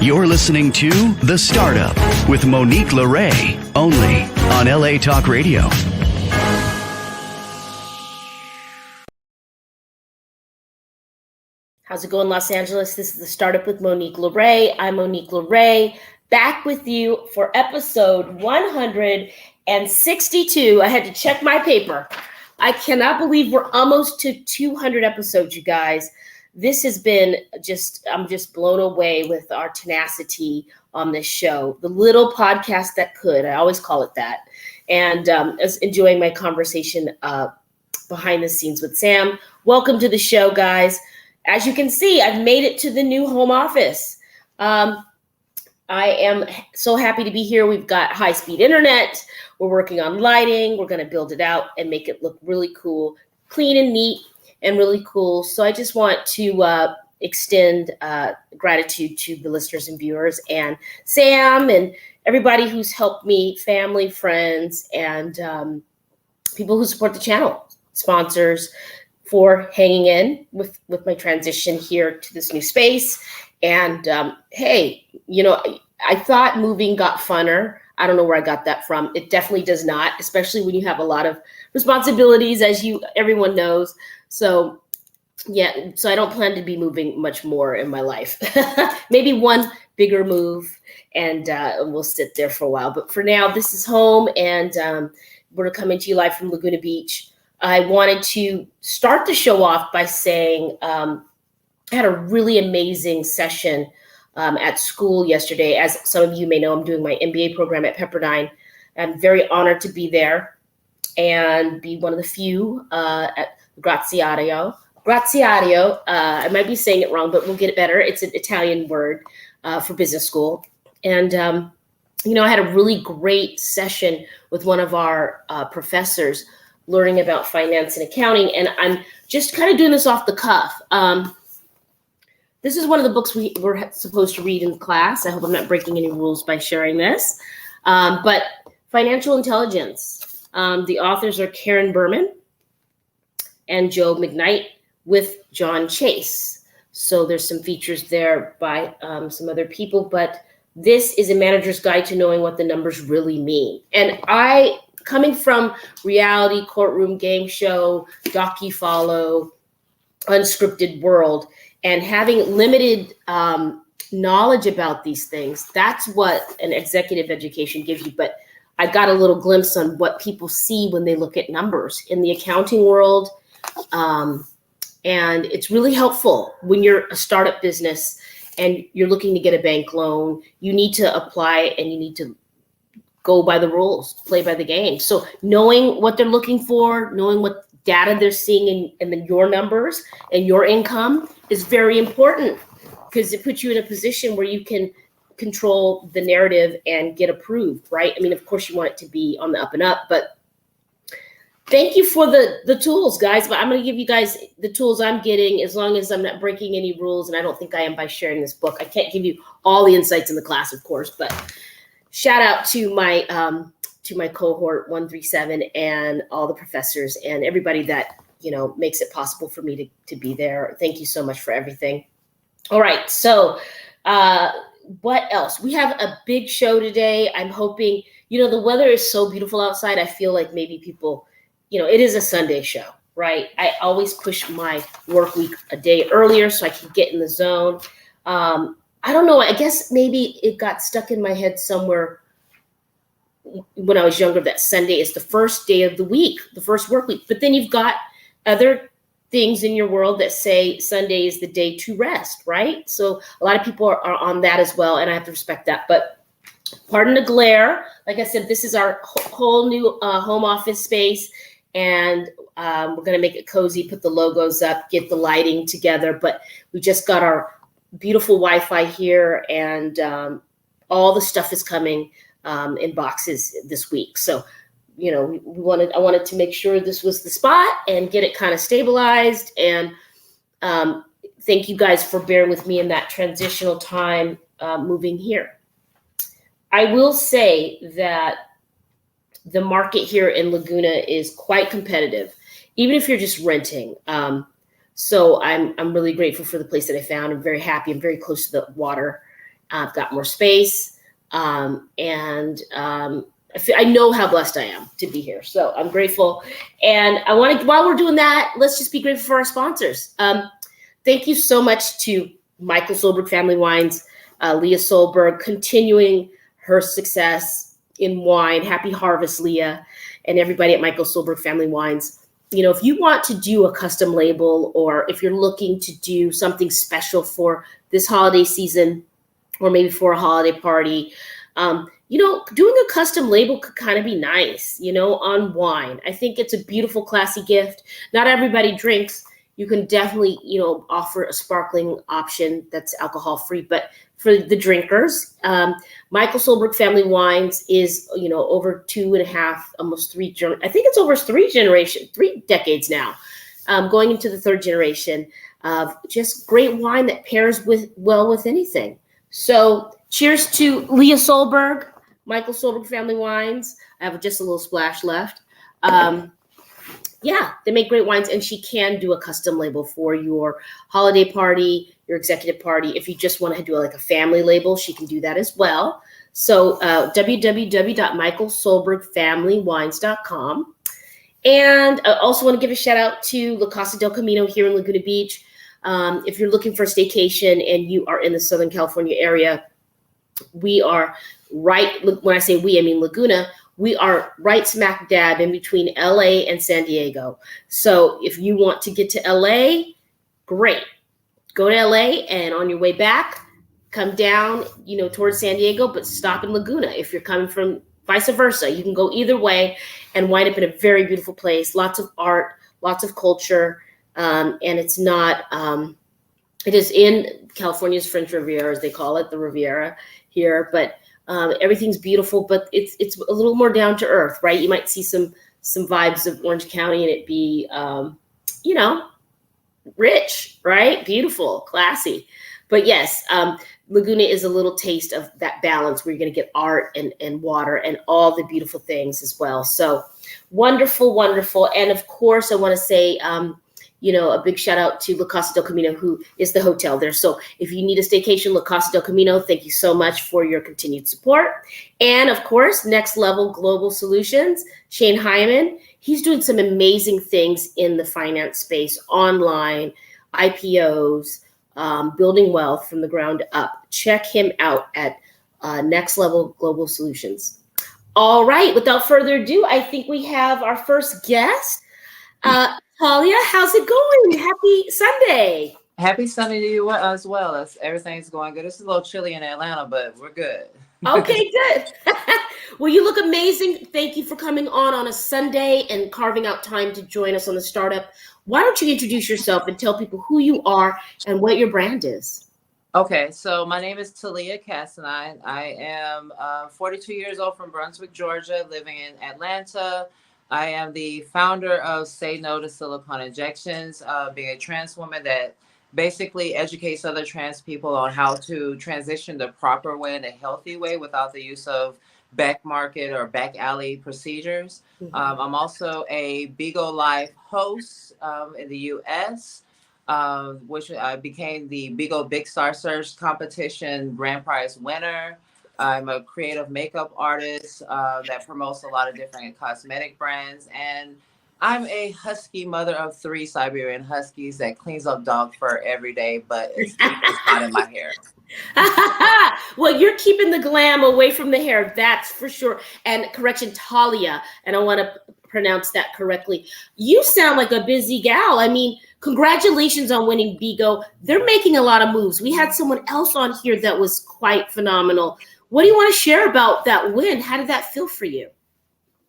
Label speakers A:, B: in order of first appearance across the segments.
A: You're listening to The Startup with Monique Lore, only on LA Talk Radio.
B: How's it going, Los Angeles? This is The Startup with Monique Lore. I'm Monique Lore, back with you for episode 162. I had to check my paper. I cannot believe we're almost to 200 episodes, you guys. This has been I'm just blown away with our tenacity on this show. The little podcast that could, I always call it that. And I was enjoying my conversation behind the scenes with Sam. Welcome to the show, guys. As you can see, I've made it to the new home office. I am so happy to be here. We've got high-speed internet. We're working on lighting. We're going to build it out and make it look really cool, clean and neat, and really cool. So I just want to extend gratitude to the listeners and viewers and Sam and everybody who's helped me, family, friends, and people who support the channel, sponsors, for hanging in with my transition here to this new space. And hey, I thought moving got funner. I don't know where I got that from. It definitely does not, especially when you have a lot of responsibilities, as everyone knows. So yeah, so I don't plan to be moving much more in my life. Maybe one bigger move, and we'll sit there for a while. But for now, this is home, and we're coming to you live from Laguna Beach. I wanted to start the show off by saying I had a really amazing session at school yesterday. As some of you may know, I'm doing my MBA program at Pepperdine. I'm very honored to be there and be one of the few at Graziadio. I might be saying it wrong, but we'll get it better. It's an Italian word for business school. And, I had a really great session with one of our professors learning about finance and accounting. And I'm just kind of doing this off the cuff. This is one of the books we were supposed to read in class. I hope I'm not breaking any rules by sharing this. But Financial Intelligence. The authors are Karen Berman and Joe McKnight with John Chase. So there's some features there by some other people, but this is a manager's guide to knowing what the numbers really mean. And coming from reality, courtroom, game show, docu-follow, unscripted world, and having limited knowledge about these things, that's what an executive education gives you. But I got a little glimpse on what people see when they look at numbers in the accounting world. And it's really helpful when you're a startup business and you're looking to get a bank loan. You need to apply and you need to go by the rules, play by the game. So knowing what they're looking for, knowing what data they're seeing in your numbers and your income is very important, because it puts you in a position where you can control the narrative and get approved, right? I mean, of course you want it to be on the up and up, but thank you for the tools, guys. But I'm going to give you guys the tools I'm getting, as long as I'm not breaking any rules. And I don't think I am by sharing this book. I can't give you all the insights in the class, of course, but shout out to my cohort 137 and all the professors and everybody that, makes it possible for me to be there. Thank you so much for everything. All right. So what else? We have a big show today. I'm hoping, the weather is so beautiful outside. I feel like maybe people, it is a Sunday show, right? I always push my work week a day earlier so I can get in the zone. I don't know. I guess maybe it got stuck in my head somewhere when I was younger that Sunday is the first day of the week, the first work week. But then you've got other things in your world that say Sunday is the day to rest, right? So a lot of people are on that as well, and I have to respect that. But pardon the glare. Like I said, this is our whole new home office space, and we're going to make it cozy, put the logos up, get the lighting together. But we just got our beautiful Wi-Fi here, and all the stuff is coming in boxes this week. So, I wanted to make sure this was the spot and get it kind of stabilized. And thank you guys for bearing with me in that transitional time moving here. I will say that the market here in Laguna is quite competitive, even if you're just renting. So I'm really grateful for the place that I found. I'm very happy. I'm very close to the water. I've got more space, I know how blessed I am to be here. So I'm grateful. And I want to, while we're doing that, let's just be grateful for our sponsors. Thank you so much to Michael Solberg Family Wines, Leah Solberg, continuing her success in wine. Happy harvest, Leah, and everybody at Michael Solberg Family Wines. You know, if you want to do a custom label, or if you're looking to do something special for this holiday season, or maybe for a holiday party, doing a custom label could kind of be nice, on wine. I think it's a beautiful, classy gift. Not everybody drinks. You can definitely, offer a sparkling option that's alcohol free, but for the drinkers, Michael Solberg Family Wines is, over 2.5, almost 3, I think it's over 3 decades now, going into the 3rd generation of just great wine that pairs well with anything. So cheers to Leah Solberg, Michael Solberg Family Wines. I have just a little splash left. They make great wines, and she can do a custom label for your holiday party, your executive party. If you just want to do a family label, she can do that as well. So www.michaelsolbergfamilywines.com. And I also want to give a shout out to La Casa del Camino here in Laguna Beach. If you're looking for a staycation and you are in the Southern California area, we are right, when I say we, I mean Laguna, we are right smack dab in between LA and San Diego. So if you want to get to LA, great. Go to LA, and on your way back, come down, towards San Diego, but stop in Laguna. If you're coming from vice versa, you can go either way and wind up in a very beautiful place. Lots of art, lots of culture. And it's not, it is in California's French Riviera, as they call it, the Riviera here, but everything's beautiful, but it's a little more down to earth, right? You might see some vibes of Orange County, and it be, rich, right? Beautiful, classy. But yes, Laguna is a little taste of that balance where you're going to get art and water and all the beautiful things as well. So wonderful, wonderful. And of course, I want to say, a big shout out to La Casa del Camino, who is the hotel there. So if you need a staycation, La Casa del Camino, thank you so much for your continued support. And of course, Next Level Global Solutions, Shane Hyman, he's doing some amazing things in the finance space, online, IPOs, building wealth from the ground up. Check him out at Next Level Global Solutions. All right, without further ado, I think we have our first guest. Talia, how's it going? Happy Sunday.
C: Happy Sunday to you as well. Everything's going good. It's a little chilly in Atlanta, but we're good.
B: Okay, good. Well, you look amazing. Thank you for coming on a Sunday and carving out time to join us on the startup. Why don't you introduce yourself and tell people who you are and what your brand is?
C: Okay, so my name is Talia Cassinine. I am 42 years old from Brunswick, Georgia, living in Atlanta. I am the founder of Say No to Silicone Injections, being a trans woman that basically educates other trans people on how to transition the proper way in a healthy way without the use of back market or back alley procedures. Mm-hmm. I'm also a Bigo Live host in the US, which I became the Bigo Big Star Search Competition Grand Prize winner. I'm a creative makeup artist that promotes a lot of different cosmetic brands. And I'm a husky mother of 3 Siberian Huskies that cleans up dog fur every day, but it's not in my hair.
B: Well, you're keeping the glam away from the hair, that's for sure. And correction, Talia, and I want to pronounce that correctly. You sound like a busy gal. I mean, congratulations on winning Bigo. They're making a lot of moves. We had someone else on here that was quite phenomenal. What do you want to share about that win? How did that feel for you?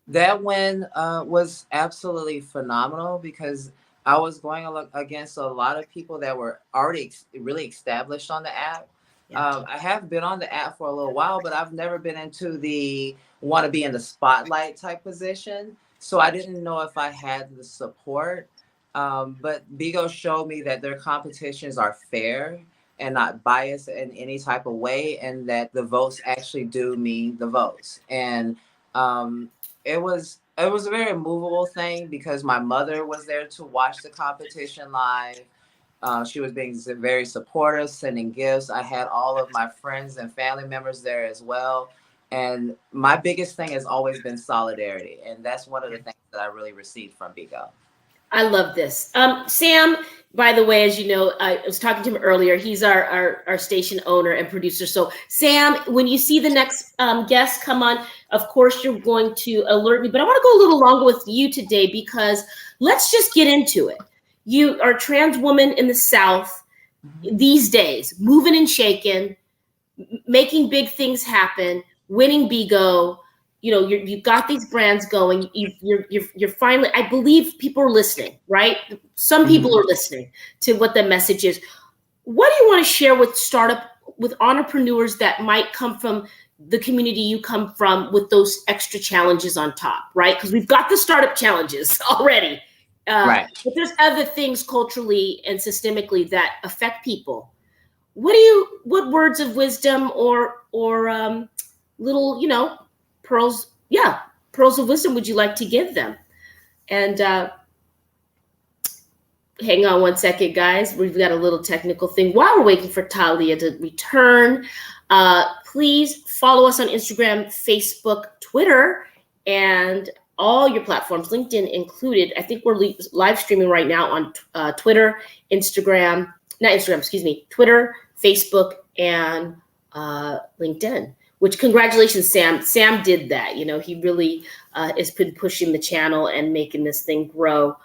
C: That win was absolutely phenomenal because I was going against a lot of people that were already really established on the app. Yeah. I have been on the app for a little while, but I've never been into the want to be in the spotlight type position. So I didn't know if I had the support. But Bigo showed me that their competitions are fair and not biased in any type of way, and that the votes actually do mean the votes. And it was a very movable thing because my mother was there to watch the competition live. She was being very supportive, sending gifts. I had all of my friends and family members there as well. And my biggest thing has always been solidarity. And that's one of the things that I really received from Bigo.
B: I love this. Sam, by the way, as you know, I was talking to him earlier. He's our station owner and producer. So, Sam, when you see the next guest come on, of course, you're going to alert me. But I want to go a little longer with you today because let's just get into it. You are a trans woman in the South these days, moving and shaking, making big things happen, winning Bigo. You know, you've got these brands going. You're finally. I believe people are listening, right? Some people are listening to what the message is. What do you want to share with entrepreneurs that might come from the community you come from with those extra challenges on top, right? Because we've got the startup challenges already,
C: right?
B: But there's other things culturally and systemically that affect people. What words of wisdom or little, pearls of wisdom would you like to give them? And hang on one second, guys. We've got a little technical thing while we're waiting for Talia to return. Please follow us on Instagram, Facebook, Twitter, and all your platforms, LinkedIn included. I think we're live streaming right now on Twitter, Twitter, Facebook, and LinkedIn. Which, congratulations, Sam. Sam did that. He really has been pushing the channel and making this thing grow.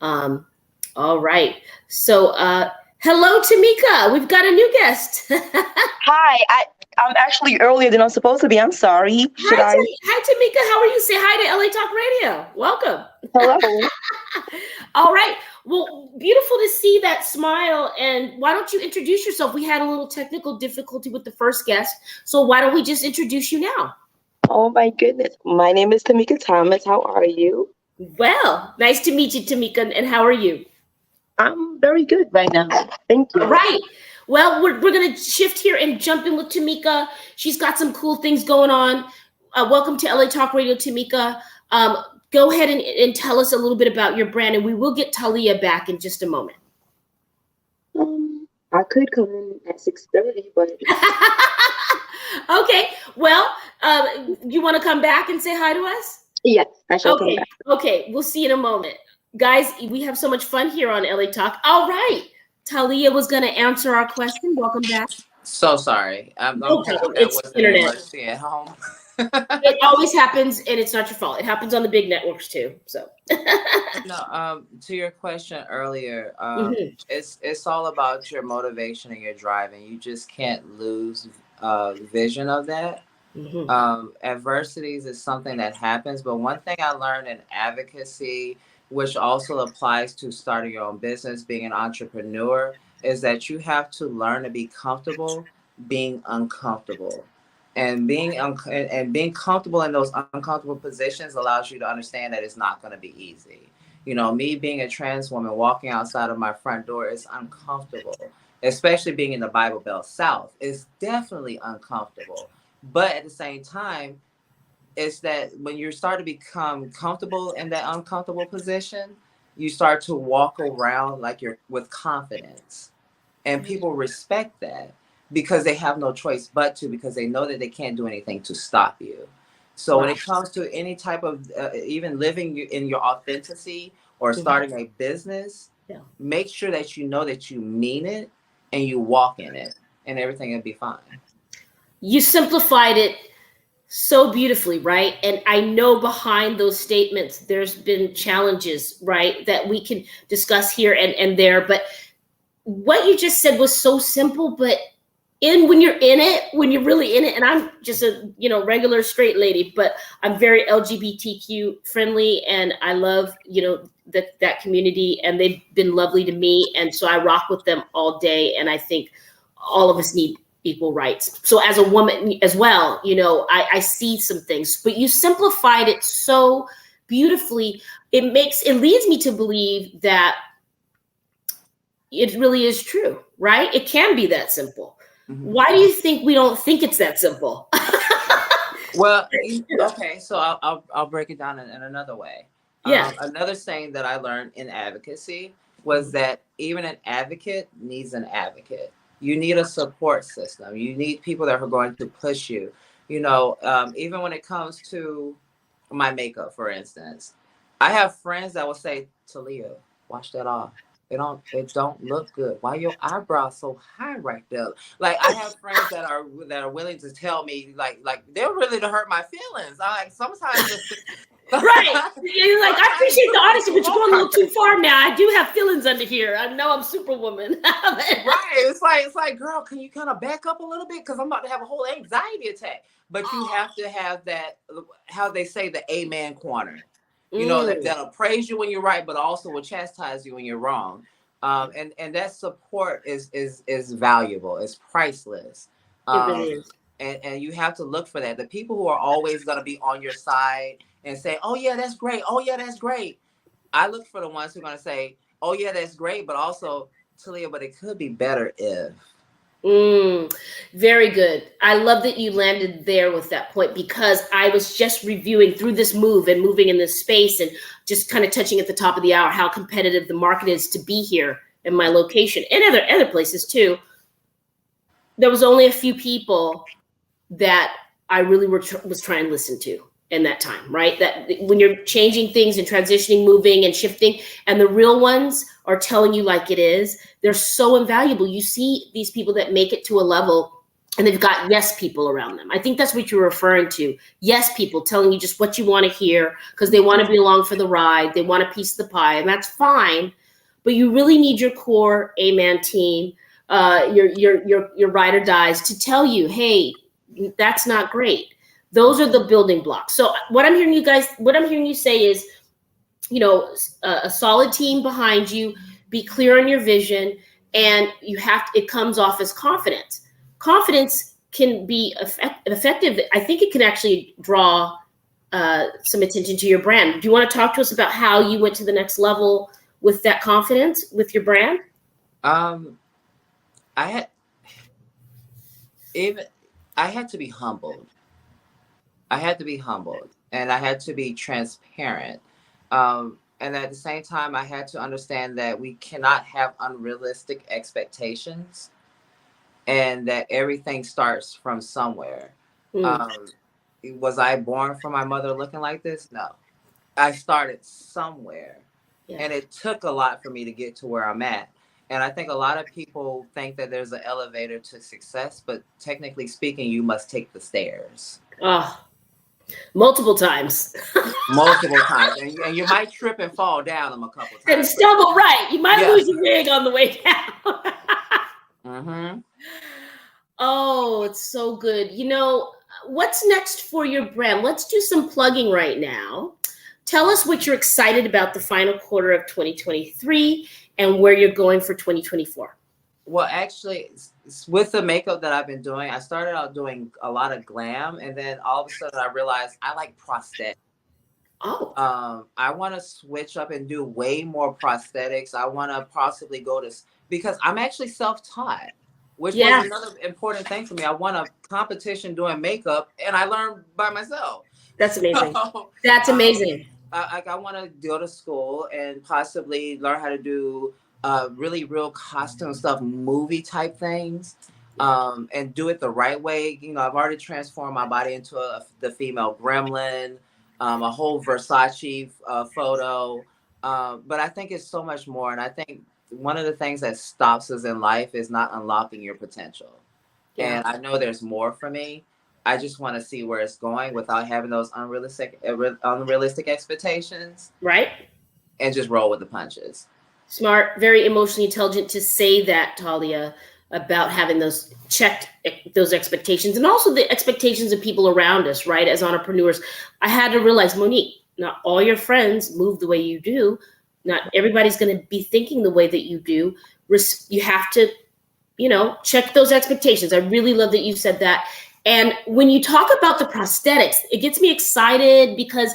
B: All right. So, hello, Tamika. We've got a new guest.
D: Hi. I'm actually earlier than I'm supposed to be. I'm sorry.
B: Hi, Tamika. How are you? Say hi to LA Talk Radio. Welcome.
D: Hello.
B: All right. Well, beautiful to see that smile. And why don't you introduce yourself? We had a little technical difficulty with the first guest. So why don't we just introduce you now?
D: Oh, my goodness. My name is Tamika Thomas. How are you?
B: Well, nice to meet you, Tamika. And how are you?
D: I'm very good right now. Thank you.
B: All right. Well, we're going to shift here and jump in with Tamika. She's got some cool things going on. Welcome to LA Talk Radio, Tamika. Go ahead and tell us a little bit about your brand, and we will get Talia back in just a moment.
D: I could come in at 6:30, but
B: okay. Well, you want to come back and say hi to us?
D: Yes, I shall come back.
B: Okay, we'll see you in a moment, guys. We have so much fun here on LA Talk. All right, Talia was going to answer our question. Welcome back.
C: So sorry.
B: It's internet.
C: At home.
B: It always happens, and it's not your fault. It happens on the big networks too. So,
C: no. To your question earlier, it's all about your motivation and your drive, and you just can't lose vision of that. Adversities is something that happens, but one thing I learned in advocacy, which also applies to starting your own business, being an entrepreneur, is that you have to learn to be comfortable being uncomfortable. And being comfortable in those uncomfortable positions allows you to understand that it's not going to be easy. Me being a trans woman walking outside of my front door is uncomfortable, especially being in the Bible Belt South. It's definitely uncomfortable. But at the same time, it's that when you start to become comfortable in that uncomfortable position, you start to walk around like you're with confidence. And people respect that. Because they have no choice but to, because they know that they can't do anything to stop you. So when it comes to any type of even living in your authenticity or starting a business, make sure that you know that you mean it and you walk in it, and everything will be fine.
B: You simplified it so beautifully, right? And I know behind those statements, there's been challenges, right, that we can discuss here and there. But what you just said was so simple, but when you're really in it, and I'm just a regular straight lady, but I'm very LGBTQ friendly, and I love that community, and they've been lovely to me, and so I rock with them all day, and I think all of us need equal rights. So as a woman as well, I see some things, but you simplified it so beautifully. It leads me to believe that it really is true, right? It can be that simple. Why do you think we don't think it's that simple?
C: Well, okay, so I'll break it down in another way.
B: Yeah.
C: Another saying that I learned in advocacy was that even an advocate needs an advocate. You need a support system. You need people that are going to push you. Even when it comes to my makeup, for instance, I have friends that will say, Talia, wash that off. It don't look good. Why your eyebrows so high right there? Like I have friends that are willing to tell me like they're really to hurt my feelings. I like sometimes
B: Right. You're like, I appreciate the honesty, but you're going a little too far now. I do have feelings under here. I know I'm Superwoman.
C: Right. It's like, girl, can you kind of back up a little bit? Because I'm about to have a whole anxiety attack. But you have to have that, how they say, the amen corner. That'll praise you when you're right, but also will chastise you when you're wrong. And that support is valuable. It's priceless.
B: It really is.
C: And you have to look for that. The people who are always going to be on your side and say, oh yeah, that's great. Oh yeah, that's great. I look for the ones who are going to say, oh yeah, that's great. But also, Talia, but it could be better if.
B: Very good. I love that you landed there with that point, because I was just reviewing through this move and moving in this space and just kind of touching at the top of the hour how competitive the market is to be here in my location and other places too. There was only a few people that I really was trying to listen to in that time, right? That when you're changing things and transitioning, moving and shifting, and the real ones are telling you like it is, they're so invaluable. You see these people that make it to a level and they've got yes people around them. I think that's what you're referring to. Yes people telling you just what you want to hear because they want to be along for the ride. They want a piece of the pie, and that's fine. But you really need your core amen team, your ride or dies to tell you, hey, that's not great. Those are the building blocks. So what I'm hearing you say is, a solid team behind you, be clear on your vision, and it comes off as confidence. Confidence can be effective. I think it can actually draw some attention to your brand. Do you want to talk to us about how you went to the next level with that confidence with your brand?
C: I had to be humbled. I had to be humbled, and I had to be transparent. And at the same time, I had to understand that we cannot have unrealistic expectations, and that everything starts from somewhere. Was I born from my mother looking like this? No. I started somewhere. Yeah. And it took a lot for me to get to where I'm at. And I think a lot of people think that there's an elevator to success, but technically speaking, you must take the stairs.
B: Multiple times.
C: Multiple times. And you might trip and fall down them a couple times.
B: And stumble, right. You might lose your wig on the way down.
C: Mm-hmm.
B: Oh, it's so good. What's next for your brand? Let's do some plugging right now. Tell us what you're excited about the final quarter of 2023 and where you're going for 2024.
C: Well, actually, with the makeup that I've been doing, I started out doing a lot of glam, and then all of a sudden I realized I like prosthetics.
B: Oh.
C: I want to switch up and do way more prosthetics. I want to possibly because I'm actually self-taught, which was another important thing for me. I won a competition doing makeup, and I learned by myself.
B: That's amazing. That's amazing.
C: I want to go to school and possibly learn how to do really real costume stuff, movie type things, and do it the right way. I've already transformed my body into the female gremlin, a whole Versace photo. But I think it's so much more. And I think one of the things that stops us in life is not unlocking your potential. Yeah. And I know there's more for me. I just want to see where it's going without having those unrealistic expectations.
B: Right.
C: And just roll with the punches.
B: Smart, very emotionally intelligent to say that, Talia, about having those expectations, and also the expectations of people around us, right? As entrepreneurs, I had to realize, Monique, not all your friends move the way you do. Not everybody's going to be thinking the way that you do. You have to, check those expectations. I really love that you said that. And when you talk about the prosthetics, it gets me excited because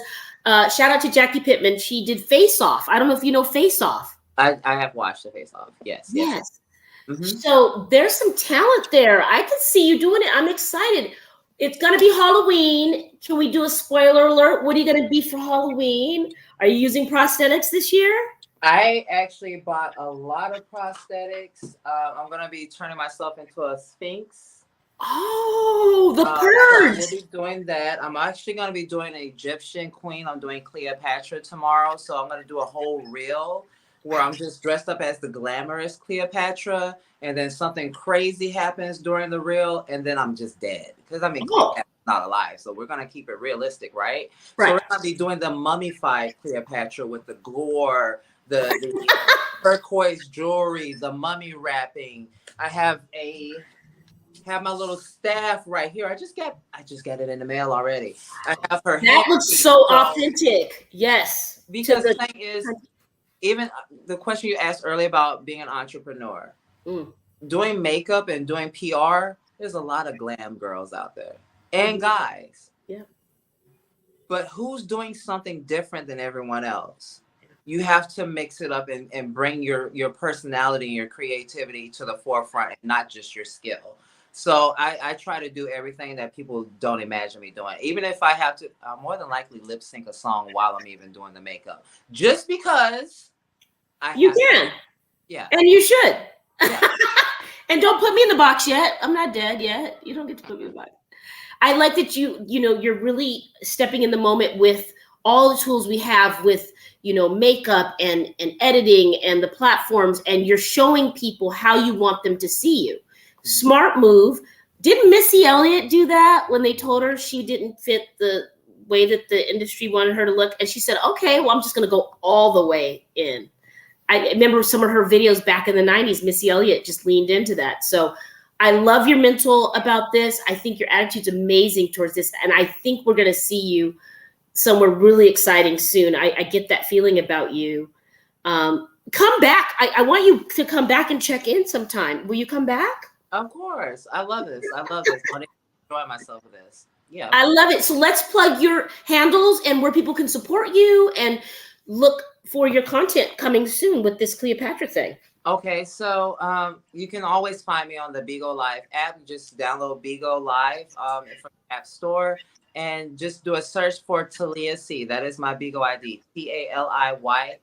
B: shout out to Jackie Pittman. She did Face Off. I don't know if you know Face Off.
C: I have watched the Face Off. Yes.
B: Mm-hmm. So there's some talent there. I could see you doing it. I'm excited. It's gonna be Halloween. Can we do a spoiler alert? What are you gonna be for Halloween? Are you using prosthetics this year?
C: I actually bought a lot of prosthetics. I'm gonna be turning myself into a sphinx.
B: Oh, the
C: So
B: purge.
C: we'll be doing that. I'm actually gonna be doing an Egyptian queen. I'm doing Cleopatra tomorrow, so I'm gonna do a whole reel where I'm just dressed up as the glamorous Cleopatra, and then something crazy happens during the reel, and then I'm just dead. Because I mean, Cleopatra's not alive, so we're gonna keep it realistic, right? So we're gonna be doing the mummified Cleopatra with the gore, the turquoise jewelry, the mummy wrapping. I have my little staff right here. I just got it in the mail already. I have her.
B: That looks so authentic. Yes.
C: Because the thing is, even the question you asked earlier about being an entrepreneur, doing makeup and doing PR, there's a lot of glam girls out there and guys.
B: Yeah.
C: But who's doing something different than everyone else? You have to mix it up and bring your personality and your creativity to the forefront, and not just your skill. So I try to do everything that people don't imagine me doing. Even if I have to, more than likely lip sync a song while I'm even doing the makeup. Just because
B: you can.
C: Yeah.
B: And you should.
C: Yeah.
B: And don't put me in the box yet. I'm not dead yet. You don't get to put me in the box. I like that you're really stepping in the moment with all the tools we have with, makeup and editing and the platforms, and you're showing people how you want them to see you. Smart move. Didn't Missy Elliott do that when they told her she didn't fit the way that the industry wanted her to look? And she said, okay, well, I'm just going to go all the way in. I remember some of her videos back in the 90s, Missy Elliott just leaned into that. So I love your mental about this. I think your attitude's amazing towards this. And I think we're going to see you somewhere really exciting soon. I get that feeling about you. Come back. I want you to come back and check in sometime. Will you come back?
C: Of course. I love this. I enjoy myself with this. Yeah.
B: I love it. So let's plug your handles and where people can support you and look for your content coming soon with this Cleopatra thing.
C: Okay, so you can always find me on the Bigo Live app. Just download Bigo Live from the App Store and just do a search for Talia C. That is my Bigo ID, TALIYAHC.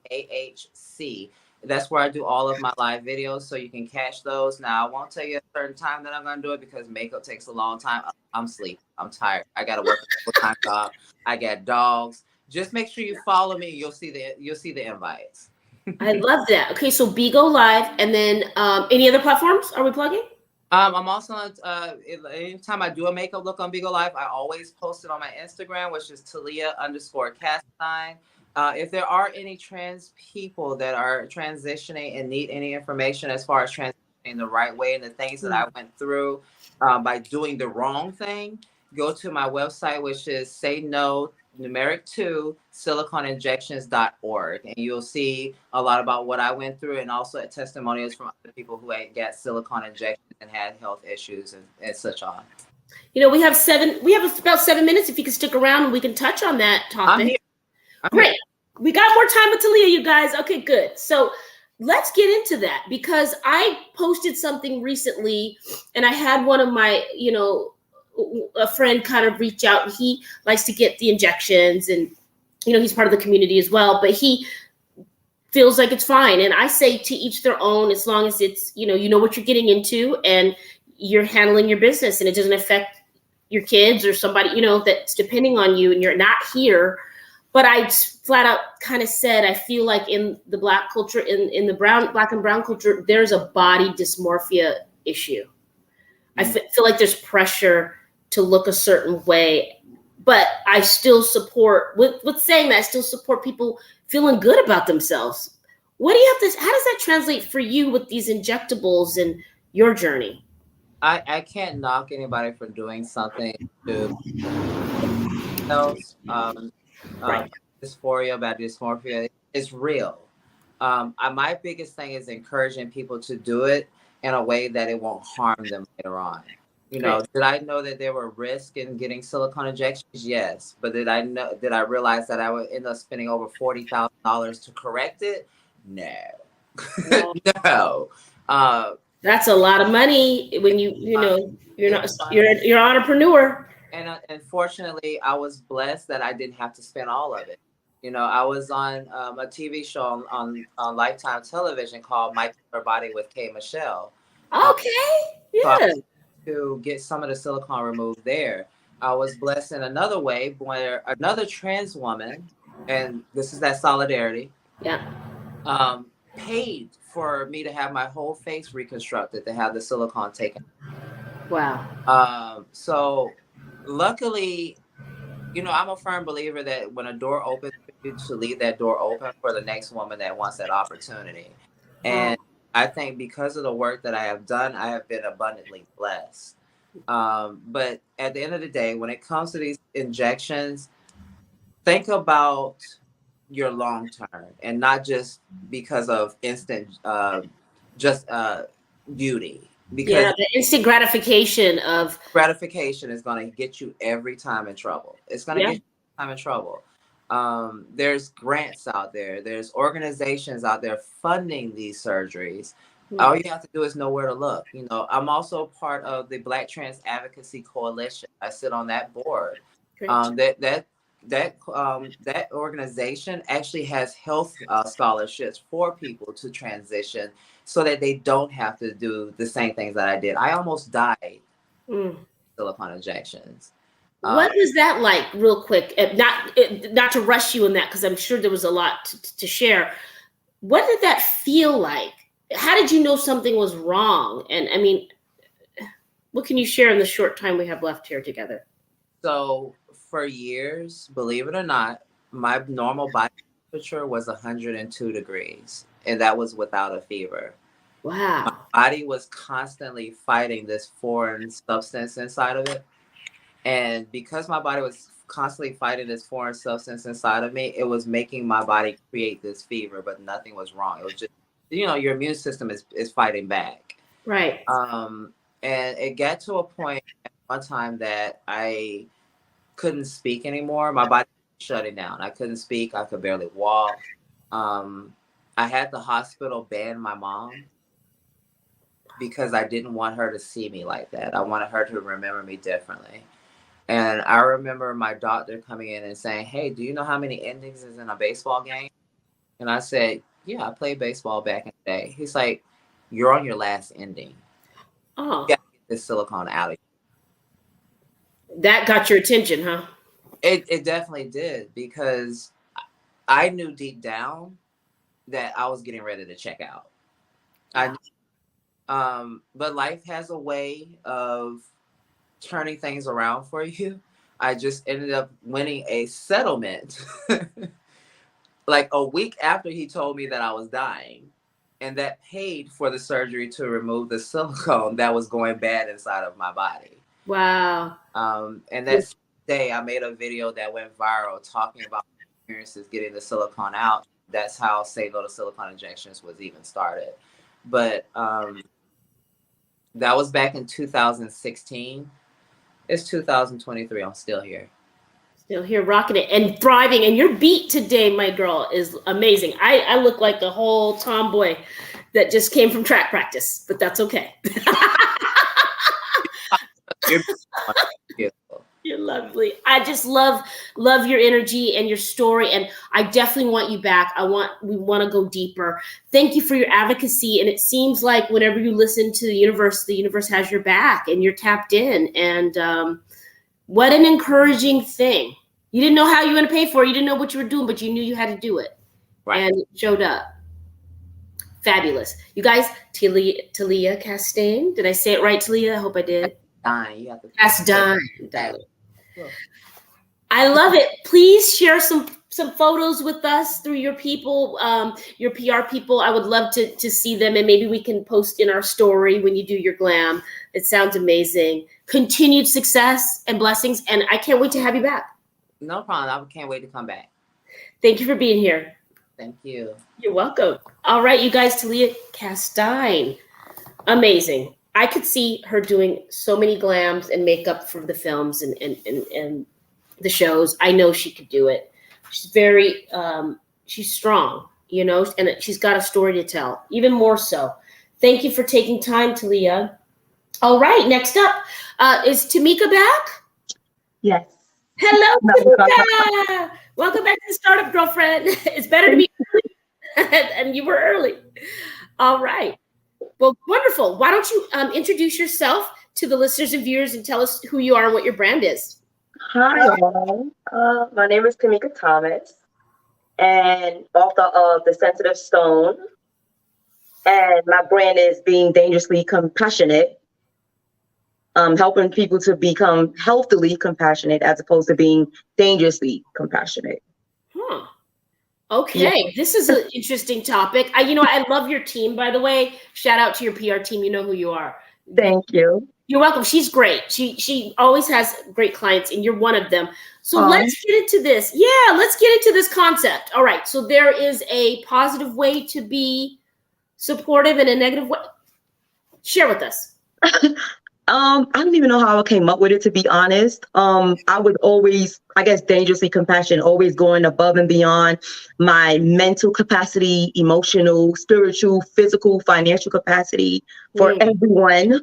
C: That's where I do all of my live videos, so you can catch those. Now, I won't tell you a certain time that I'm going to do it because makeup takes a long time. I'm sleepy. I'm tired. I got to work a full-time job. I got dogs. Just make sure you follow me. You'll see the invites.
B: I love that. Okay, so Bigo Live, and then any other platforms are we plugging?
C: I'm also on, anytime I do a makeup look on Bigo Live, I always post it on my Instagram, which is Talia_Castanine. If there are any trans people that are transitioning and need any information as far as transitioning the right way and the things that I went through by doing the wrong thing, go to my website, which is siliconinjections.org, and you'll see a lot about what I went through, and also testimonials from other people who had got silicone injections and had health issues and such on.
B: We have about 7 minutes. If you can stick around, and we can touch on that topic.
C: I'm here.
B: Great. We got more time with Talia, you guys. Okay, good. So let's get into that, because I posted something recently, and I had one of my, a friend kind of reach out. He likes to get the injections, and he's part of the community as well, but he feels like it's fine. And I say to each their own, as long as it's you know what you're getting into and you're handling your business and it doesn't affect your kids or somebody that's depending on you, and you're not here. But I flat out kind of said, I feel like in the Black culture, in the Black and brown culture, there's a body dysmorphia issue. I feel like there's pressure to look a certain way, but I still support, with saying that, I still support people feeling good about themselves. What do you have to, how does that translate for you with these injectables and your journey?
C: I can't knock anybody for doing something to else.
B: Right.
C: Dysphoria, bad dysmorphia, it's real. My biggest thing is encouraging people to do it in a way that it won't harm them later on. Did I know that there were risks in getting silicone injections? Yes. But did I realize that I would end up spending over $40,000 to correct it? No. No.
B: That's a lot of money when you're an entrepreneur.
C: And unfortunately, I was blessed that I didn't have to spend all of it. I was on a TV show on Lifetime Television called My Killer Body with K. Michelle.
B: Okay.
C: So I
B: Yeah.
C: was to get some of the silicone removed there. I was blessed in another way where another trans woman, and this is that solidarity,
B: Yeah.
C: paid for me to have my whole face reconstructed to have the silicone taken.
B: Wow.
C: So luckily, I'm a firm believer that when a door opens for you, to leave that door open for the next woman that wants that opportunity. And I think because of the work that I have done, I have been abundantly blessed. But at the end of the day, when it comes to these injections, think about your long term and not just because of instant, just beauty. Because
B: Yeah, the instant gratification of
C: gratification is going to get you every time in trouble. It's going to
B: yeah.
C: get you every time in trouble. There's grants out there. There's organizations out there funding these surgeries. All you have to do is know where to look. I'm also part of the Black Trans Advocacy Coalition. I sit on that board.
B: Great.
C: That organization actually has health scholarships for people to transition so that they don't have to do the same things that I did. I almost died silicone injections.
B: What was that like, real quick? Not to rush you in that, because I'm sure there was a lot to share. What did that feel like? How did you know something was wrong? And I mean, what can you share in the short time we have left here together?
C: So for years, believe it or not, my normal body temperature was 102 degrees, and that was without a fever.
B: Wow.
C: My body was constantly fighting this foreign substance inside of it. And because my body was constantly fighting this foreign substance inside of me, it was making my body create this fever, but nothing was wrong. It was just, your immune system is fighting back.
B: Right.
C: And it got to a point at one time that I couldn't speak anymore. My body was shutting down. I couldn't speak. I could barely walk. I had the hospital ban my mom because I didn't want her to see me like that. I wanted her to remember me differently. And I remember my doctor coming in and saying, "Hey, do you know how many innings is in a baseball game?" And I said, "Yeah, I played baseball back in the day." He's like, "You're on your last inning.
B: Oh.
C: You gotta get this silicone out of you."
B: That got your attention, huh?
C: It definitely did, because I knew deep down that I was getting ready to check out. But life has a way of turning things around for you. I just ended up winning a settlement like a week after he told me that I was dying, and that paid for the surgery to remove the silicone that was going bad inside of my body.
B: Wow.
C: And that day I made a video that went viral talking about experiences getting the silicone out. That's how Say No to Silicone Injections was even started. But that was back in 2016. It's 2023. I'm still here.
B: Still here rocking it and thriving. And your beat today, my girl, is amazing. I look like the whole tomboy that just came from track practice, but that's okay. You're lovely. I just love your energy and your story, and I definitely want you back. We want to go deeper. Thank you for your advocacy. And it seems like whenever you listen to the universe has your back, and you're tapped in. And what an encouraging thing. You didn't know how you were going to pay for it. You didn't know what you were doing, but you knew you had to do it. Right. And it showed up. Fabulous. You guys, Talia Castaigne. Did I say it right, Talia? I hope I did. Castaigne. I love it. Please share some photos with us through your people, your PR people. I would love to see them, and maybe we can post in our story when you do your glam. It sounds amazing. Continued success and blessings, and I can't wait to have you back.
C: No problem. I can't wait to come back.
B: Thank you for being here.
C: Thank you.
B: You're welcome. All right, you guys, Talia Castaigne. Amazing. I could see her doing so many glams and makeup for the films and the shows. I know she could do it. She's very, she's strong, and she's got a story to tell, even more so. Thank you for taking time, Talia. All right, next up, is Tamika back?
D: Yes.
B: Hello,
D: No,
B: Tamika. Welcome back to the Startup Girlfriend. It's better to be early, and you were early. All right. Well, wonderful. Why don't you introduce yourself to the listeners and viewers and tell us who you are and what your brand is?
D: Hi, all. My name is Tamika Thomas, and author of The Sensitive Stone. And my brand is being dangerously compassionate, helping people to become healthily compassionate as opposed to being dangerously compassionate.
B: Huh. Okay, this is an interesting topic. I love your team, by the way. Shout out to your PR team. You know who you are.
D: Thank you.
B: You're welcome. She's great. She always has great clients, and you're one of them. So let's get into this. Yeah, let's get into this concept. All right. So there is a positive way to be supportive and a negative way. Share with us.
D: I don't even know how I came up with it, to be honest. I was always, I guess, dangerously compassionate, always going above and beyond my mental capacity, emotional, spiritual, physical, financial capacity for everyone,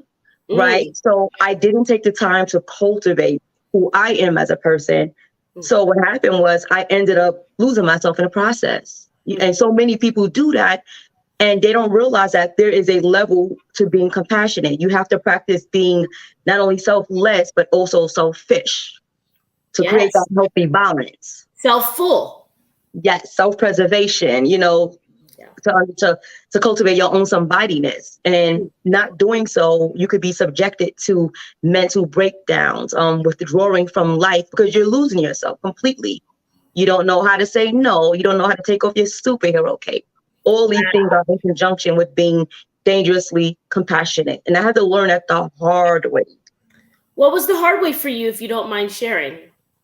D: right? So I didn't take the time to cultivate who I am as a person. So what happened was I ended up losing myself in the process. And so many people do that. And they don't realize that there is a level to being compassionate. You have to practice being not only selfless, but also selfish to create that healthy balance.
B: Self-full.
D: Yes, self-preservation, to cultivate your own somebodiness. And not doing so, you could be subjected to mental breakdowns, withdrawing from life because you're losing yourself completely. You don't know how to say no. You don't know how to take off your superhero cape. All these things are in conjunction with being dangerously compassionate. And I had to learn that the hard way.
B: What was the hard way for you, if you don't mind sharing?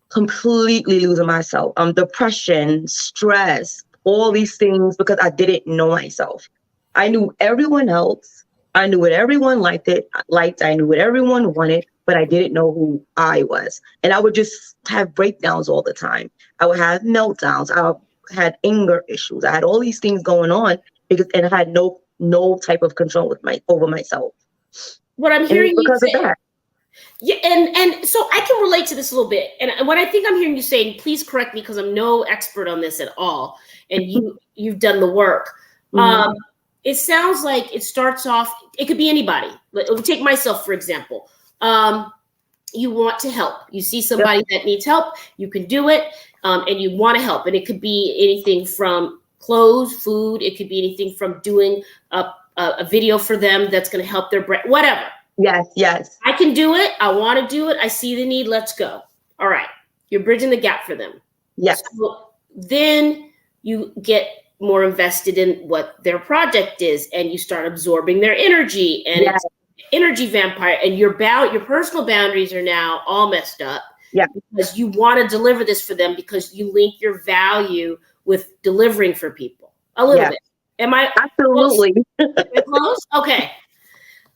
D: Completely losing myself. Depression, stress, all these things because I didn't know myself. I knew everyone else. I knew what everyone liked. I knew what everyone wanted, but I didn't know who I was. And I would just have breakdowns all the time. I would have meltdowns. I had anger issues. I had all these things going on and I had no type of control over myself.
B: What I'm hearing you
D: because
B: say,
D: of that.
B: Yeah, and so I can relate to this a little bit. And what I think I'm hearing you say, and please correct me because I'm no expert on this at all, and you've done the work. It sounds like it starts off. It could be anybody. Take myself for example. You want to help. You see somebody that needs help. You can do it. And you want to help. And it could be anything from clothes, food. It could be anything from doing a video for them that's going to help their brand, whatever.
D: Yes.
B: I can do it. I want to do it. I see the need. Let's go. All right. You're bridging the gap for them.
D: Yes.
B: So then you get more invested in what their project is and you start absorbing their energy and it's energy vampire and your personal boundaries are now all messed up.
D: Yeah.
B: Because you want to deliver this for them because you link your value with delivering for people a little bit. Am I
D: absolutely
B: close? Okay.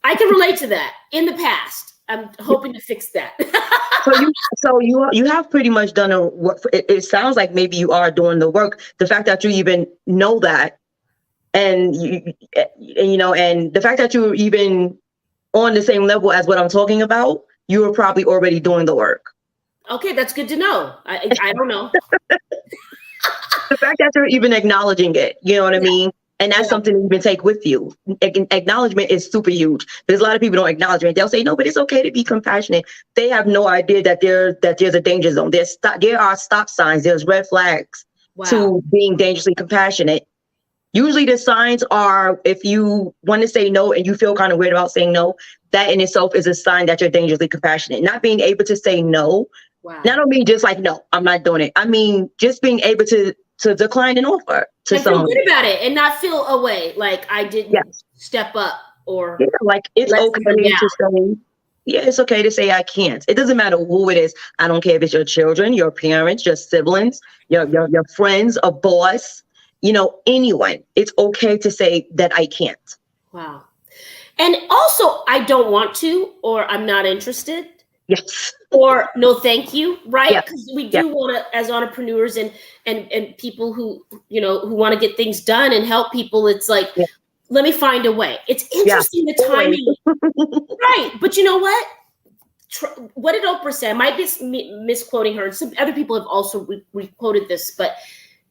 B: I can relate to that in the past. I'm hoping to fix that.
D: So you have pretty much done a work. It sounds like maybe you are doing the work. The fact that you even know that, and and the fact that you're even on the same level as what I'm talking about, you were probably already doing the work.
B: Okay, that's good to know. I don't know.
D: The fact that you're even acknowledging it, you know what I mean? And that's something you can take with you. Acknowledgement is super huge. Because a lot of people don't acknowledge it. They'll say, no, but it's okay to be compassionate. They have no idea that there's a danger zone. There are stop signs. There's red flags to being dangerously compassionate. Usually the signs are if you want to say no and you feel kind of weird about saying no, that in itself is a sign that you're dangerously compassionate. Not being able to say no. Wow. I don't mean just like, no, I'm not doing it. I mean, just being able to decline an offer to someone.
B: Feel good about it and not feel away like I didn't step up or
D: like it's okay to say, it's okay to say I can't. It doesn't matter who it is. I don't care if it's your children, your parents, your siblings, your friends, a boss, anyone. It's okay to say that I can't.
B: Wow. And also I don't want to, or I'm not interested.
D: Yes.
B: Or no, thank you. Right. Because we do want to, as entrepreneurs and people who, who want to get things done and help people. It's like, let me find a way. It's interesting the timing. Right. But you know what? what did Oprah say? I might be misquoting her. Some other people have also re-quoted this, but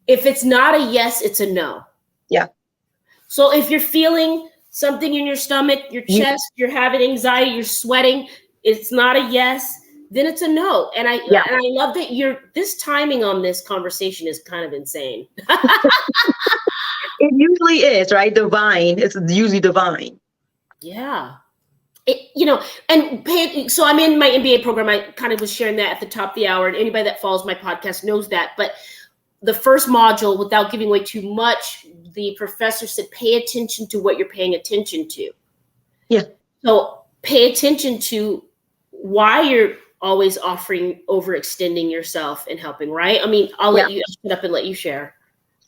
B: if it's not a yes, it's a no.
D: Yeah.
B: So if you're feeling something in your stomach, your chest, you're having anxiety, you're sweating, it's not a yes, then it's a no. And I love that this timing on this conversation is kind of insane.
D: It usually is, right? Divine. It's usually divine.
B: Yeah. So I'm in my MBA program. I kind of was sharing that at the top of the hour, and anybody that follows my podcast knows that. But the first module, without giving away too much, the professor said, pay attention to what you're paying attention to.
D: Yeah.
B: So pay attention to why you're always overextending yourself and helping, right? I mean, I'll let you shut up and let you share.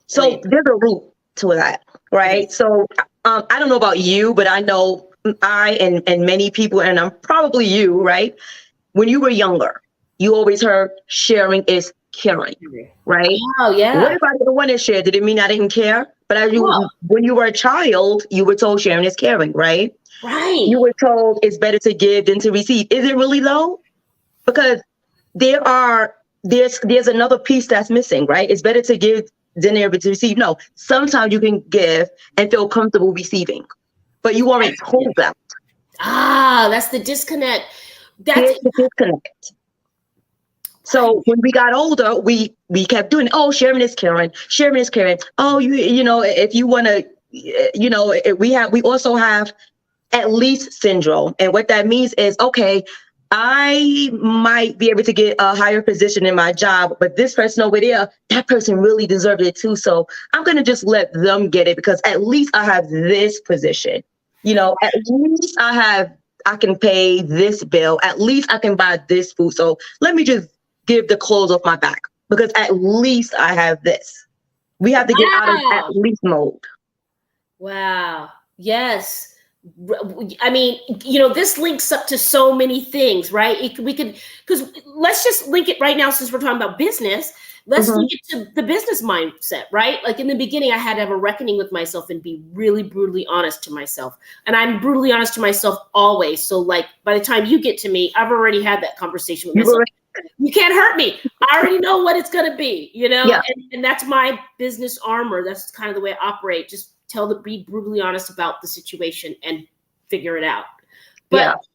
D: So there's a root to that, right? So I don't know about you, but I know I and many people, and I'm probably you, right? When you were younger, you always heard sharing is caring, right?
B: Oh, yeah.
D: What if I didn't want to share? Did it mean I didn't care? But when you were a child, you were told sharing is caring, right?
B: Right.
D: You were told it's better to give than to receive. Is it really though? Because there's another piece that's missing, right? It's better to give than to receive. No, sometimes you can give and feel comfortable receiving, but you aren't told that.
B: That's the disconnect.
D: There's the disconnect. So when we got older, we kept doing, sharing is caring, sharing is caring. Oh, you know, if you want to, you know, we also have at least syndrome. And what that means is, okay, I might be able to get a higher position in my job, but this person over there, that person really deserved it too. So I'm going to just let them get it because at least I have this position. You know, at least I can pay this bill. At least I can buy this food. So let me just give the clothes off my back because at least I have this. We have to get out of at least mode.
B: Wow. Yes. I mean, you know, this links up to so many things, right? Because let's just link it right now since we're talking about business. Let's link it to the business mindset, right? Like in the beginning, I had to have a reckoning with myself and be really brutally honest to myself. And I'm brutally honest to myself always. So like by the time you get to me, I've already had that conversation with myself. You can't hurt me. I already know what it's going to be, you know? Yeah. And that's my business armor. That's kind of the way I operate. Just be brutally honest about the situation and figure it out. But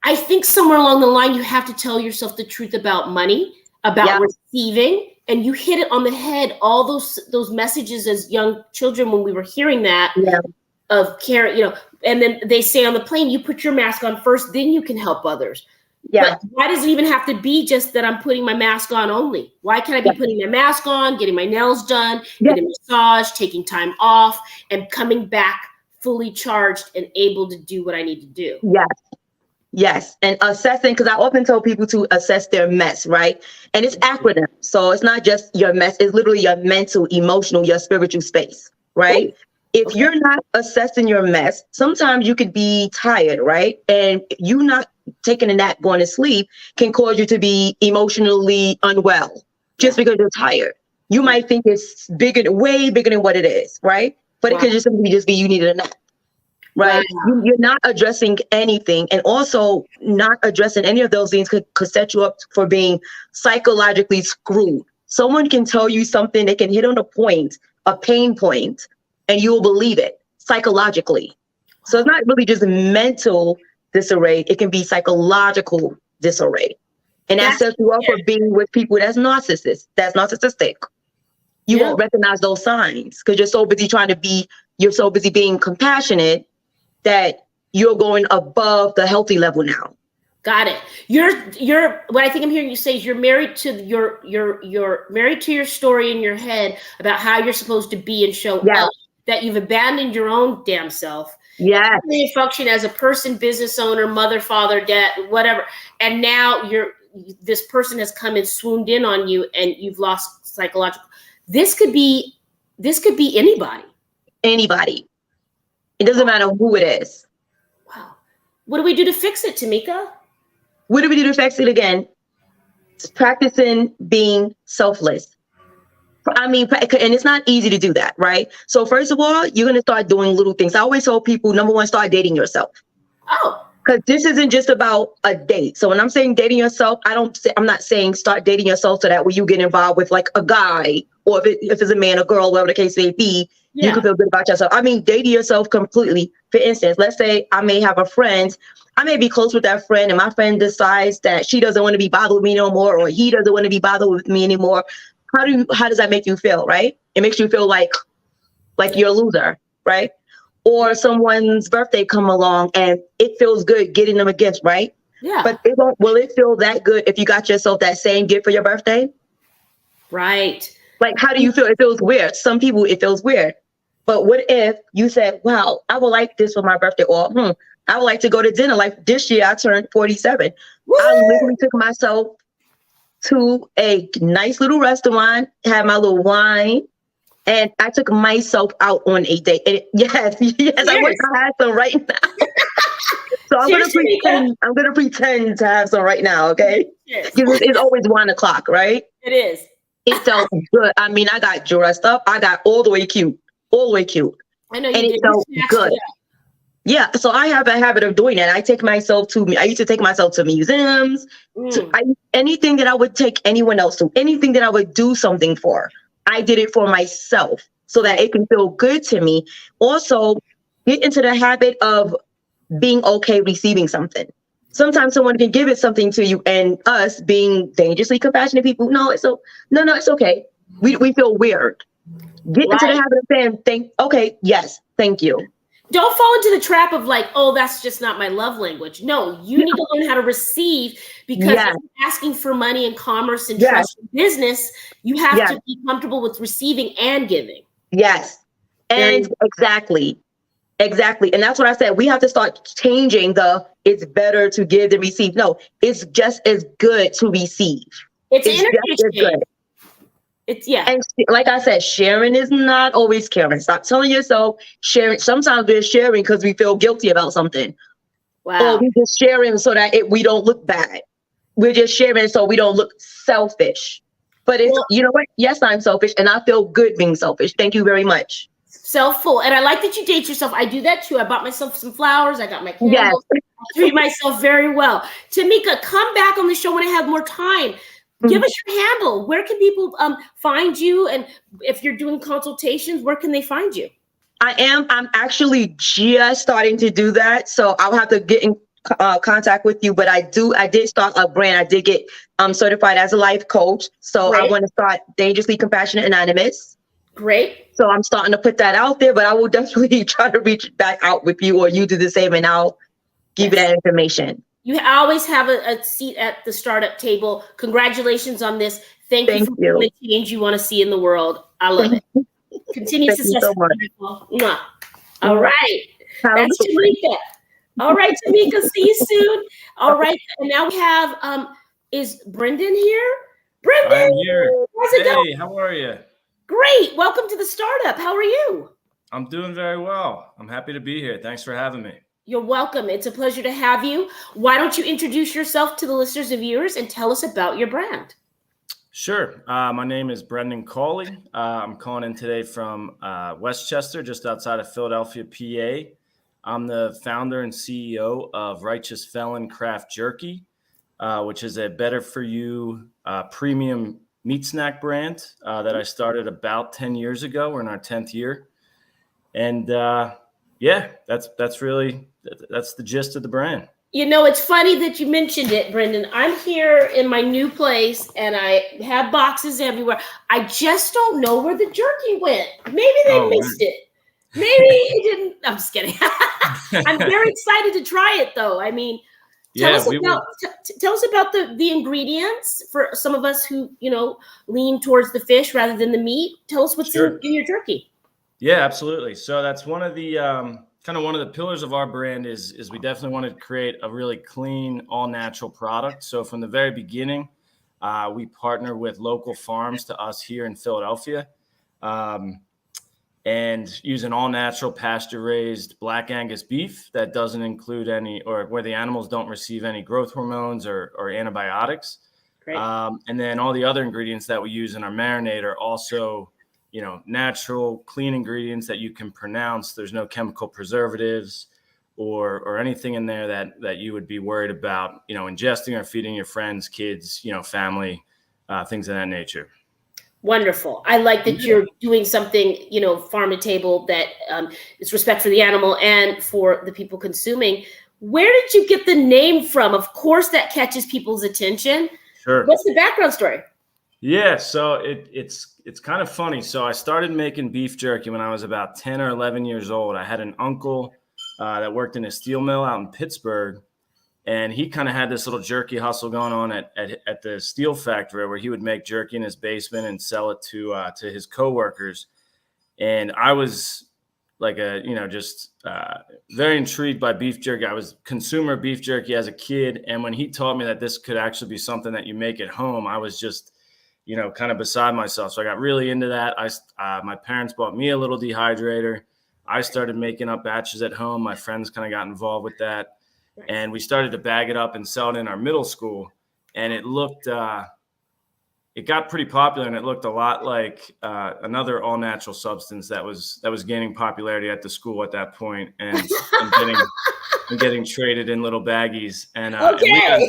B: I think somewhere along the line, you have to tell yourself the truth about money, about receiving, and you hit it on the head. All those messages as young children, when we were hearing that of care, you know, and then they say on the plane, you put your mask on first, then you can help others. Yeah. But why does it even have to be just that I'm putting my mask on only? Why can't I be putting my mask on, getting my nails done, getting a massage, taking time off, and coming back fully charged and able to do what I need to do?
D: Yes. And assessing, because I often tell people to assess their mess, right? And it's acronym. So it's not just your mess. It's literally your mental, emotional, your spiritual space, right? Ooh. If you're not assessing your mess, sometimes you could be tired, right? And you not taking a nap, going to sleep can cause you to be emotionally unwell just because you're tired. You might think it's way bigger than what it is, right? But it could just simply be you needed a nap, right? Wow. You're not addressing anything. And also not addressing any of those things could set you up for being psychologically screwed. Someone can tell you something, they can hit on a pain point, and you will believe it psychologically. So it's not really just mental disarray. It can be psychological disarray. And that sets you up for being with people that's narcissistic. You won't recognize those signs because you're so busy being compassionate that you're going above the healthy level now.
B: Got it. You're what I think I'm hearing you say is you're married to you're married to your story in your head about how you're supposed to be and show up, that you've abandoned your own damn self.
D: Yeah.
B: You function as a person, business owner, mother, father, dad, whatever. And now this person has come and swooned in on you and you've lost psychological. This could be anybody.
D: Anybody. It doesn't matter who it is.
B: Wow. What do we do to fix it, Tamika?
D: What do we do to fix it again? It's practicing being selfless. I mean, and it's not easy to do that, right? So first of all, you're going to start doing little things. I always tell people, number one, start dating yourself.
B: Oh.
D: Because this isn't just about a date. So when I'm saying dating yourself, I'm not saying start dating yourself so that when you get involved with like a guy, or if it's a man or girl, whatever the case may be, you can feel good about yourself. I mean, dating yourself completely. For instance, let's say I may have a friend, I may be close with that friend, and my friend decides that she doesn't want to be bothered with me no more, or he doesn't want to be bothered with me anymore. How does that make you feel, right? It makes you feel like you're a loser, right? Or someone's birthday come along and it feels good getting them a gift, right?
B: Yeah.
D: But will it feel that good if you got yourself that same gift for your birthday?
B: Right.
D: Like, how do you feel? It feels weird. Some people, it feels weird. But what if you said, wow, I would like this for my birthday, or I would like to go to dinner. Like this year, I turned 47.
B: Woo!
D: I literally took myself to a nice little restaurant, had my little wine, and I took myself out on a date. And yes, I wish I had some right now. So I'm gonna pretend to have some right now, okay? Because it's always 1:00, right?
B: It is.
D: It felt good. I mean, I got dressed up. I got all the way cute.
B: I know you
D: and
B: did.
D: It felt good. Yeah, so I have a habit of doing that. I used to take myself to museums, anything that I would take anyone else to, anything that I would do something for. I did it for myself so that it can feel good to me. Also, get into the habit of being okay receiving something. Sometimes someone can give it something to you, and us being dangerously compassionate people, no, it's okay. We feel weird. Get into the habit of saying, yes, thank you.
B: Don't fall into the trap of like, oh, that's just not my love language. No, you need to learn how to receive, because if you're asking for money and commerce and trust in business, you have to be comfortable with receiving and giving.
D: Yes. And exactly. And that's what I said. We have to start changing it's better to give than receive. No, it's just as good to receive.
B: It's just as good.
D: And like I said, sharing is not always caring. Stop telling yourself sharing. Sometimes we're sharing because we feel guilty about something.
B: Wow.
D: Or we're just sharing so that we don't look bad. We're just sharing so we don't look selfish. But you know what? Yes, I'm selfish, and I feel good being selfish. Thank you very much.
B: Self-full. And I like that you date yourself. I do that too. I bought myself some flowers. I got my candles. I treat myself very well. Tamika, come back on the show when I have more time. Give us your handle. Where can people find you? And if you're doing consultations, where can they find you?
D: I'm actually just starting to do that. So I'll have to get in contact with you. But I did start a brand. I did get certified as a life coach. So I want to start Dangerously Compassionate Anonymous.
B: Great.
D: So I'm starting to put that out there, but I will definitely try to reach back out with you, or you do the same, and I'll give you that information.
B: You always have a seat at the startup table. Congratulations on this. Thank you for the change you want to see in the world. I love it. Continue success.
D: So
B: all right. That's Tamika. All right, Tamika. See you soon. All right. And now we have, is Brendan here? Brendan.
E: I'm here.
B: How's it going?
E: Hey, how are you?
B: Great. Welcome to the startup. How are you?
E: I'm doing very well. I'm happy to be here. Thanks for having me.
B: You're welcome. It's a pleasure to have you. Why don't you introduce yourself to the listeners and viewers and tell us about your brand?
E: Sure. My name is Brendan Cawley. I'm calling in today from Westchester, just outside of Philadelphia, PA. I'm the founder and CEO of Righteous Felon Craft Jerky, which is a better-for-you premium meat snack brand that I started about 10 years ago. We're in our 10th year. And that's the gist of the brand.
B: You know, it's funny that you mentioned it, Brendan. I'm here in my new place and I have boxes everywhere. I just don't know where the jerky went. Maybe they missed it. Maybe it didn't. I'm just kidding. I'm very excited to try it, though. I mean, tell us about the ingredients for some of us who, lean towards the fish rather than the meat. Tell us what's in your jerky.
E: Yeah, absolutely. So that's one of the one of the pillars of our brand is we definitely wanted to create a really clean, all natural product. So from the very beginning, we partner with local farms to us here in Philadelphia, and use an all natural pasture raised Black Angus beef that doesn't include or where the animals don't receive any growth hormones or antibiotics.
B: Great.
E: And then all the other ingredients that we use in our marinade are also natural, clean ingredients that you can pronounce. There's no chemical preservatives. or anything in there that you would be worried about, ingesting or feeding your friends, kids, family, things of that nature.
B: Wonderful. I like that you're doing something, farm to table that is respect for the animal and for the people consuming. Where did you get the name from? Of course, that catches people's attention.
E: Sure.
B: What's the background story?
E: Yeah, so it's kind of funny. So I started making beef jerky when I was about 10 or 11 years old. I had an uncle that worked in a steel mill out in Pittsburgh, and he kind of had this little jerky hustle going on at the steel factory where he would make jerky in his basement and sell it to his coworkers. And I was like very intrigued by beef jerky. I was a consumer of beef jerky as a kid. And when he taught me that this could actually be something that you make at home, I was just, kind of beside myself. So I got really into that. My parents bought me a little dehydrator. I started making up batches at home. My friends kind of got involved with that. And we started to bag it up and sell it in our middle school. And it got pretty popular, and it looked a lot like another all natural substance that was gaining popularity at the school at that point, and getting traded in little baggies. And,
B: okay.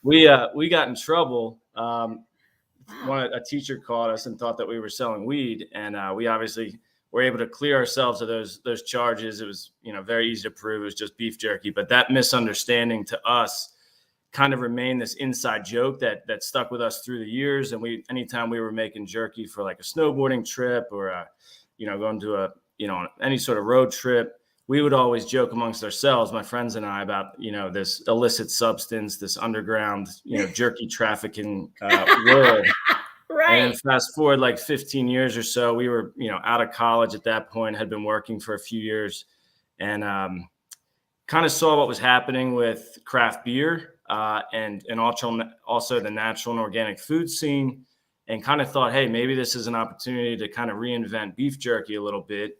E: we got in trouble. A teacher caught us and thought that we were selling weed, and we obviously were able to clear ourselves of those charges. It was very easy to prove. It was just beef jerky, but that misunderstanding to us kind of remained this inside joke that stuck with us through the years. And anytime we were making jerky for like a snowboarding trip or going to any sort of road trip, we would always joke amongst ourselves, my friends and I, about this illicit substance, this underground jerky trafficking world.
B: Right.
E: And fast forward like 15 years or so, we were out of college at that point, had been working for a few years, and kind of saw what was happening with craft beer and also the natural and organic food scene, and kind of thought, hey, maybe this is an opportunity to kind of reinvent beef jerky a little bit,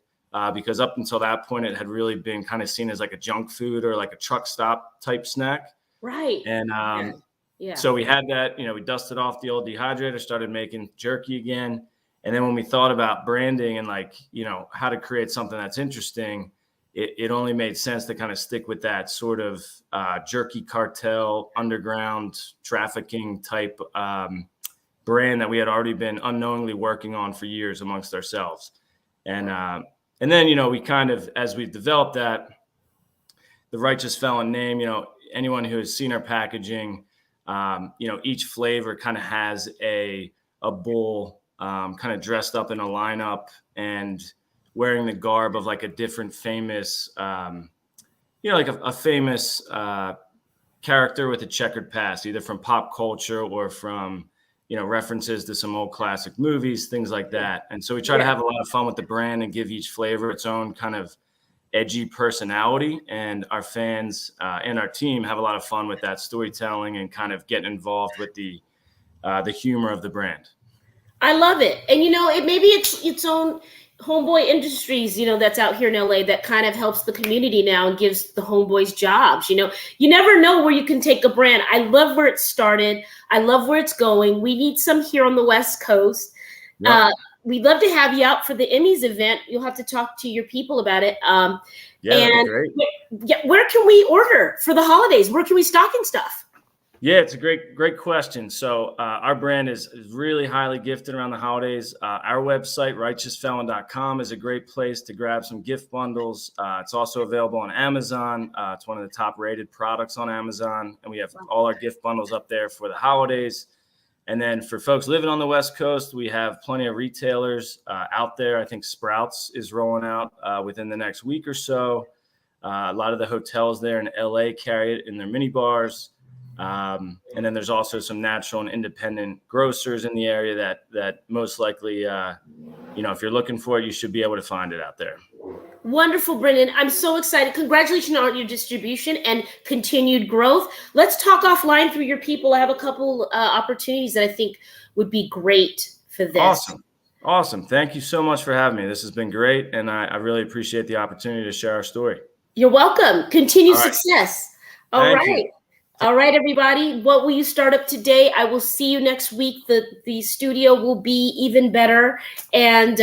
E: because up until that point, it had really been kind of seen as like a junk food or like a truck stop type snack.
B: Right.
E: And
B: yeah.
E: So we had that, we dusted off the old dehydrator, started making jerky again. And then when we thought about branding and how to create something that's interesting, it only made sense to kind of stick with that sort of jerky cartel, underground trafficking type brand that we had already been unknowingly working on for years amongst ourselves. And then, we kind of, as we developed that, the Righteous Felon name, anyone who has seen our packaging, each flavor kind of has a bull kind of dressed up in a lineup and wearing the garb of like a different famous, like a famous character with a checkered past, either from pop culture or from, references to some old classic movies, things like that. And so we try to have a lot of fun with the brand and give each flavor its own kind of edgy personality, and our fans and our team have a lot of fun with that storytelling and kind of getting involved with the humor of the brand.
B: I love it. And maybe it's its own Homeboy Industries, that's out here in LA that kind of helps the community now and gives the homeboys jobs. You never know where you can take a brand. I love where it started. I love where it's going. We need some here on the West Coast. Yep. We'd love to have you out for the Emmys event. You'll have to talk to your people about it.
E: That'd be great.
B: Where can we order for the holidays? Where can we stocking stuff?
E: Yeah, it's a great question. So our brand is really highly gifted around the holidays. Our website, righteousfelon.com, is a great place to grab some gift bundles. It's also available on Amazon. It's one of the top rated products on Amazon. And we have all our gift bundles up there for the holidays. And then for folks living on the West Coast, we have plenty of retailers out there. I think Sprouts is rolling out within the next week or so. A lot of the hotels there in LA carry it in their mini bars. And then there's also some natural and independent grocers in the area that most likely, if you're looking for it, you should be able to find it out there.
B: Wonderful, Brendan. I'm so excited. Congratulations on your distribution and continued growth. Let's talk offline through your people. I have a couple opportunities that I think would be great for this.
E: Awesome. Thank you so much for having me. This has been great. And I really appreciate the opportunity to share our story.
B: You're welcome. Continued success. All right.
E: You.
B: All right, everybody. What will you start up today? I will see you next week. The studio will be even better. And,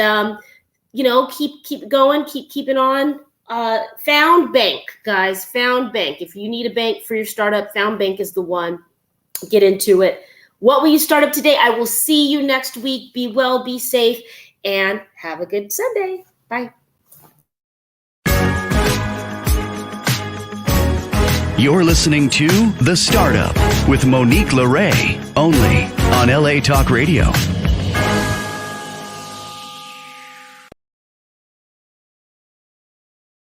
B: keep going, keeping on. Found Bank, guys. Found Bank. If you need a bank for your startup, Found Bank is the one. Get into it. What will you start up today? I will see you next week. Be well, be safe, and have a good Sunday. Bye.
A: You're listening to The Startup with Monique Lore, only on LA Talk Radio.